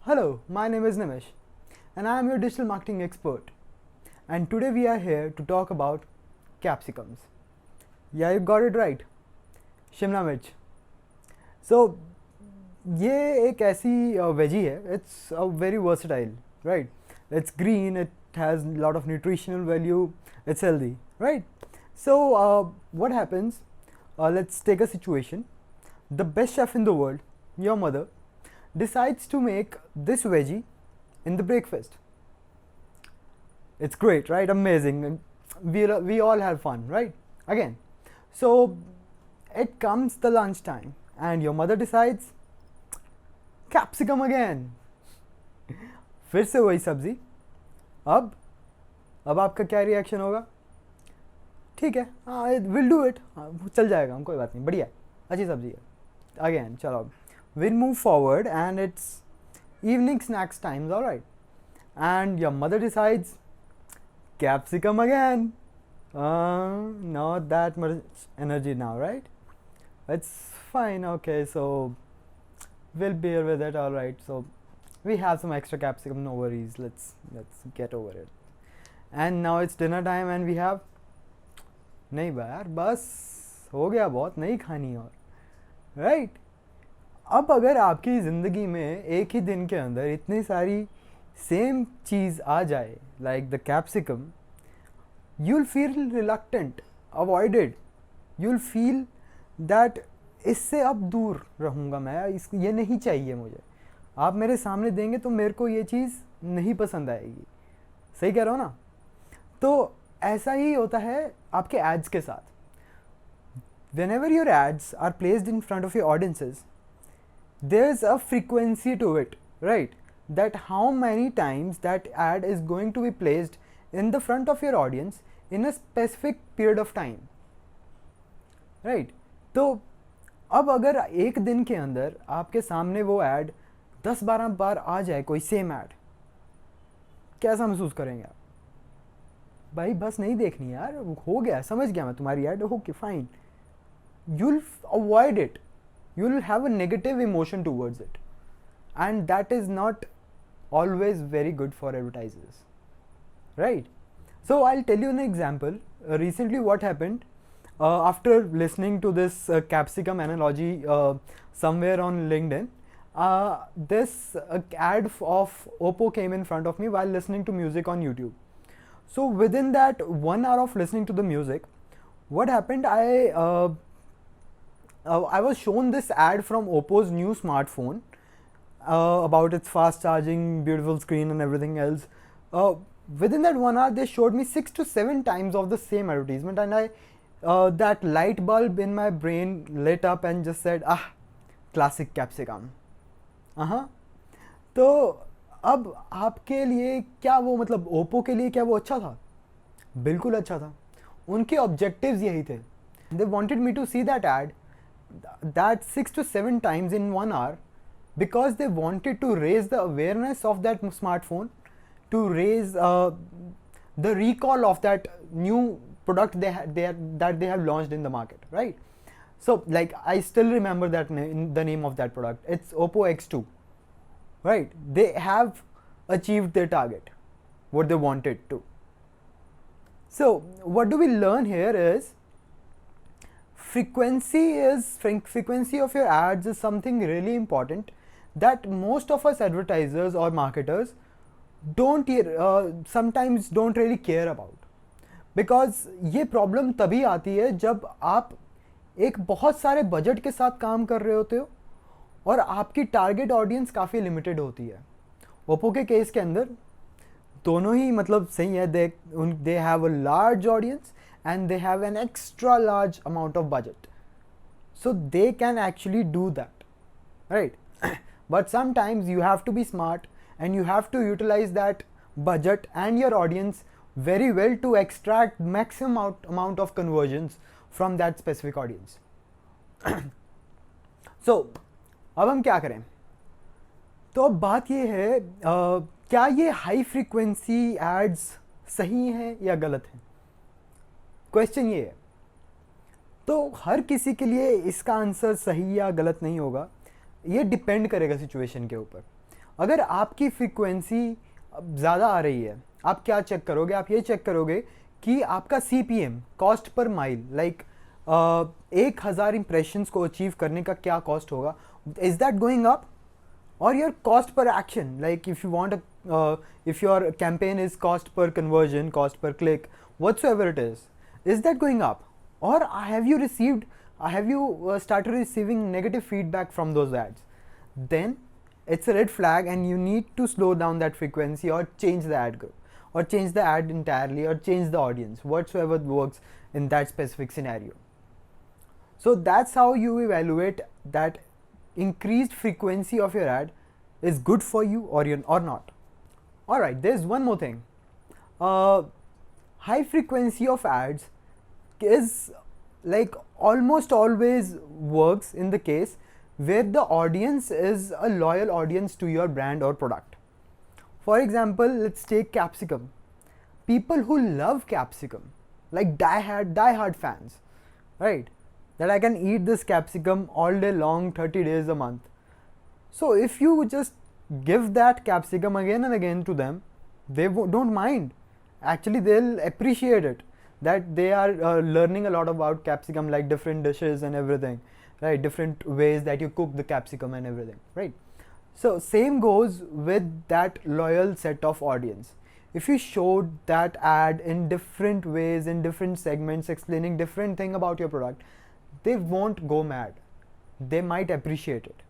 Hello, my name is Nimish and I am your digital marketing expert. And today we are here to talk about capsicums. Yeah, you got it right. Shimla मिर्च. So ये एक ऐसी veggie है. It's very versatile, right? It's green. It has a lot of nutritional value. It's healthy, right? So what happens? Let's take a situation. The best chef in the world, your mother, decides to make this veggie in the breakfast. It's great, right? Amazing. We all have fun, right? Again, so it comes the lunch time and your mother decides capsicum again. फिर से वही सब्जी. अब आपका क्या reaction होगा? ठीक है, हाँ, विल डू इट, चल जाएगा, हम कोई बात नहीं, बढ़िया, अच्छी सब्जी है. अगेन चलो, we'll move forward and it's evening snacks times, all right, and your mother decides capsicum again. Not that much energy now, right? It's fine, okay, so we'll bear with it, all right. So we have some extra capsicum, no worries, let's get over it. And now it's dinner time and we have, नहीं यार, बस हो गया, बहुत नहीं खानी और, right? अब अगर आपकी ज़िंदगी में एक ही दिन के अंदर इतनी सारी सेम चीज़ आ जाए, like the capsicum, you'll feel reluctant, avoided, you'll feel that इससे अब दूर रहूँगा मैं, ये नहीं चाहिए मुझे. आप मेरे सामने देंगे तो मेरे को ये चीज़ नहीं पसंद आएगी. सही कह रहा हो ना? तो ऐसा ही होता है आपके एड्स के साथ. Whenever your ads are placed in front of your audiences, there's a frequency to it, right? That how many times that ad is going to be placed in the front of your audience in a specific period of time, right? तो अब अगर एक दिन के अंदर आपके सामने वो एड 10-12 बार आ जाए, कोई सेम एड, कैसा महसूस करेंगे आप? भाई बस नहीं देखनी यार, हो गया, समझ गया मैं तुम्हारी एड, okay fine. You'll avoid it. You'll have a negative emotion towards it, and that is not always very good for advertisers, right? So I'll tell you an example. Recently what happened, after listening to this capsicum analogy somewhere on LinkedIn, this ad of Oppo came in front of me while listening to music on YouTube. So within that 1 hour of listening to the music, what happened, I was shown this ad from Oppo's new smartphone about its fast charging, beautiful screen and everything else. Within that 1 hour, they showed me 6 to 7 times of the same advertisement, and that light bulb in my brain lit up and just said, classic capsicum. तो अब आपके लिए क्या वो, मतलब Oppo के लिए क्या वो अच्छा था? बिल्कुल अच्छा था. उनके ऑब्जेक्टिव्स यही थे. They wanted me to see that ad that 6 to 7 times in 1 hour because they wanted to raise the awareness of that smartphone, to raise the recall of that new product that they have launched in the market, right? So like I still remember that the name of that product. It's Oppo X2, right? They have achieved their target, what they wanted to. So what do we learn here is frequency of your ads is something really important that most of us advertisers or marketers sometimes don't really care about, because ये problem तभी आती है जब आप एक बहुत सारे budget के साथ काम कर रहे होते हो और आपकी टारगेट ऑडियंस काफ़ी लिमिटेड होती है. ओप्पो के केस के अंदर दोनों ही मतलब सही है. they have a large audience and they have an extra large amount of budget, so they can actually do that, right? But sometimes you have to be smart and you have to utilize that budget and your audience very well to extract maximum amount of conversions from that specific audience. So अब हम क्या करें? तो अब बात ये है, क्या ये हाई फ्रीक्वेंसी एड्स सही हैं या गलत हैं? क्वेश्चन ये है. तो हर किसी के लिए इसका आंसर सही या गलत नहीं होगा, ये डिपेंड करेगा सिचुएशन के ऊपर. अगर आपकी फ्रीक्वेंसी ज़्यादा आ रही है, आप क्या चेक करोगे? आप ये चेक करोगे कि आपका CPM, cost per mile, like 1000 impressions को अचीव करने का क्या कॉस्ट होगा, is that going up? Or your cost per action, like if you want if your campaign is cost per conversion, cost per click, whatsoever it is that going up? Or have you started receiving negative feedback from those ads? Then it's a red flag and you need to slow down that frequency or change the ad group or change the ad entirely or change the audience, whatsoever works in that specific scenario. So that's how you evaluate that increased frequency of your ad is good for you or not. Alright, there's one more thing. High frequency of ads is like almost always works in the case where the audience is a loyal audience to your brand or product. For example, let's take capsicum. People who love capsicum, like die-hard fans, right? That I can eat this capsicum all day long, 30 days a month. So if you just give that capsicum again and again to them, they don't mind. Actually, they'll appreciate it, that they are learning a lot about capsicum, like different dishes and everything, right? Different ways that you cook the capsicum and everything, right? So same goes with that loyal set of audience. If you showed that ad in different ways, in different segments, explaining different thing about your product, they won't go mad. They might appreciate it.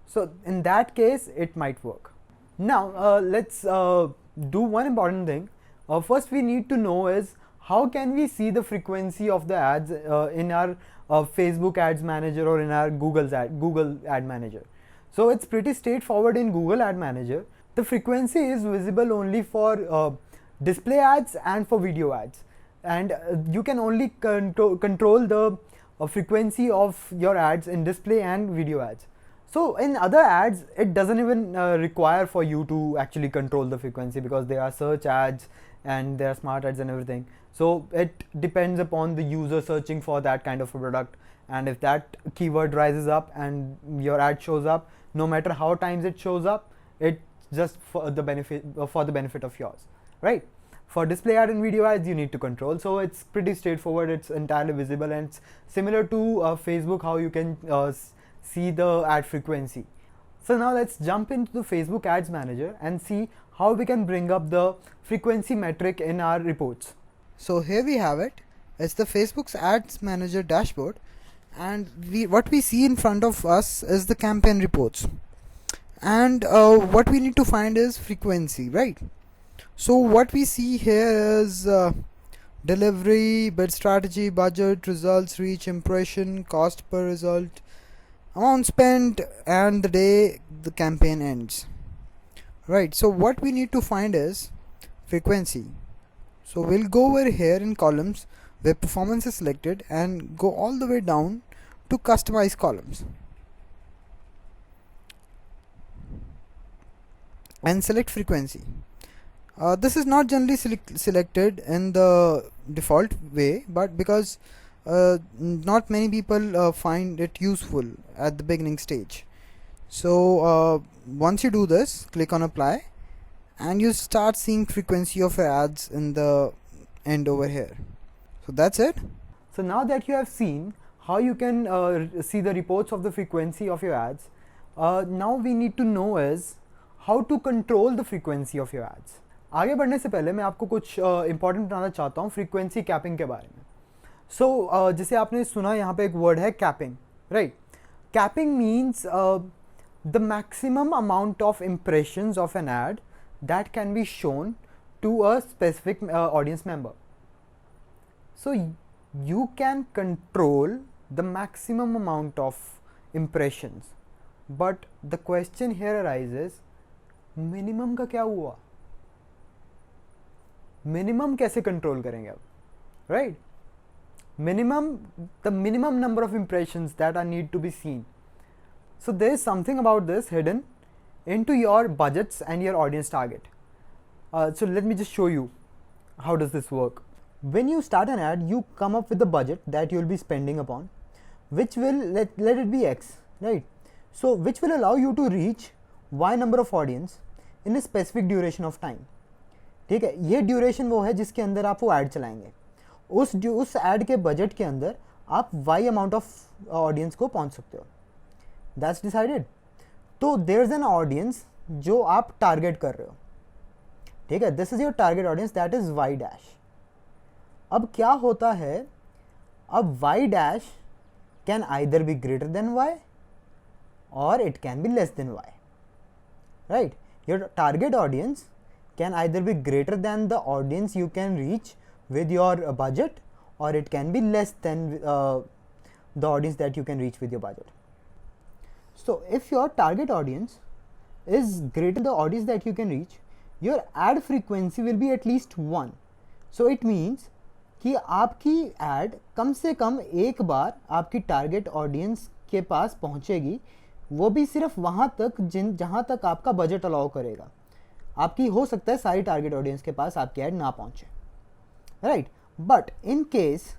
So in that case, it might work. Now let's do one important thing. First we need to know is how can we see the frequency of the ads in our Facebook Ads Manager or in our Google Ad Manager. So it's pretty straightforward in Google Ad Manager. The frequency is visible only for display ads and for video ads, and you can only control the frequency of your ads in display and video ads. So in other ads, it doesn't even require for you to actually control the frequency, because they are search ads and they are smart ads and everything. So it depends upon the user searching for that kind of a product, and if that keyword rises up and your ad shows up, no matter how times it shows up, it's just for the benefit of yours, right? For display ad and video ads, you need to control. So it's pretty straightforward. It's entirely visible, and it's similar to Facebook, how you can see the ad frequency. So now let's jump into the Facebook Ads Manager and see how we can bring up the frequency metric in our reports. So here we have it. It's the Facebook's Ads Manager dashboard, and what we see in front of us is the campaign reports, and what we need to find is frequency, right? So what we see here is delivery, bid strategy, budget, results, reach, impression, cost per result, amount spent, and the day the campaign ends, right? So what we need to find is frequency. So we'll go over here in columns where performance is selected and go all the way down to customize columns and select frequency. This is not generally selected in the default way, but because not many people find it useful at the beginning stage. So once you do this, click on apply, and you start seeing frequency of your ads in the end over here. So that's it. So now that you have seen how you can see the reports of the frequency of your ads, now we need to know is how to control the frequency of your ads. आगे बढ़ने से पहले मैं आपको कुछ important बताना चाहता हूँ फ्रीक्वेंसी कैपिंग के बारे में. सो जैसे आपने सुना यहाँ पे एक वर्ड है capping, right? Capping means the maximum amount of impressions of an ad that can be shown to a specific audience member. So you can control the maximum amount of impressions, but the question here arises, minimum का क्या हुआ? Minimum कैसे control करेंगे अब, right? Minimum, the minimum number of impressions that are need to be seen. So there is something about this hidden into your budgets and your audience target. So let me just show you how does this work. When you start an ad, you come up with the budget that you will be spending upon, which will let it be X, right? So which will allow you to reach Y number of audience in a specific duration of time. ठीक है, ये duration वो है जिसके अंदर आप वो add चलाएंगे। उस ऐड के बजट के अंदर आप वाई अमाउंट ऑफ ऑडियंस को पहुंच सकते हो, दैट्स डिसाइडेड। तो देयर इज एन ऑडियंस जो आप टारगेट कर रहे हो, ठीक है, this is your target audience, that is Y dash. अब क्या होता है, अब Y dash can either be greater than Y or it can be less than Y, right. Your target audience can either be greater than the audience you can reach with your budget, or it can be less than the audience that you can reach with your budget. So if your target audience is greater than the audience that you can reach, your ad frequency will be at least 1. So it means कि आपकी ad कम से कम एक बार आपकी target audience के पास पहुंचेगी, वो भी सिर्फ वहाँ तक जहाँ तक आपका बजट अलाउ करेगा। आपकी हो सकता है सारी टारगेट ऑडियंस के पास आपकी ऐड ना पहुंचे, राइट। बट इन केस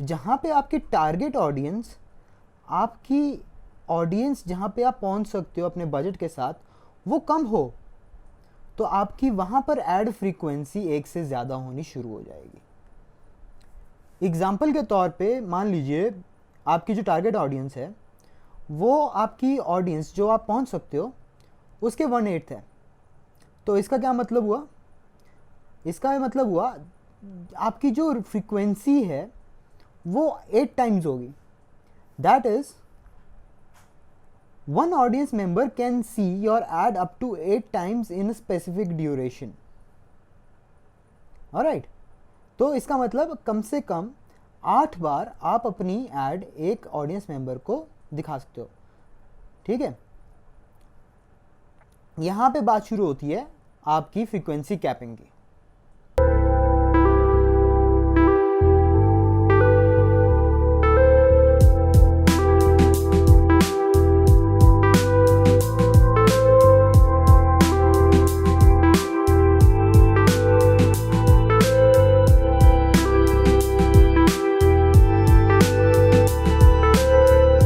जहाँ पे आपकी टारगेट ऑडियंस, आपकी ऑडियंस जहाँ पे आप पहुंच सकते हो अपने बजट के साथ, वो कम हो, तो आपकी वहाँ पर ऐड फ्रीक्वेंसी एक से ज़्यादा होनी शुरू हो जाएगी। एग्जाम्पल के तौर पे मान लीजिए आपकी जो टारगेट ऑडियंस है, वो आपकी ऑडियंस जो आप पहुंच सकते हो उसके 1/8 है। तो इसका क्या मतलब हुआ, इसका मतलब हुआ आपकी जो फ्रीक्वेंसी है वो 8 टाइम्स होगी। That is 1 audience member can see your ad up to 8 times in specific duration, alright. तो इसका मतलब कम से कम 8 बार आप अपनी एड एक ऑडियंस मेंबर को दिखा सकते हो, ठीक है। यहाँ पे बात शुरू होती है आपकी फ्रीक्वेंसी कैपिंग की।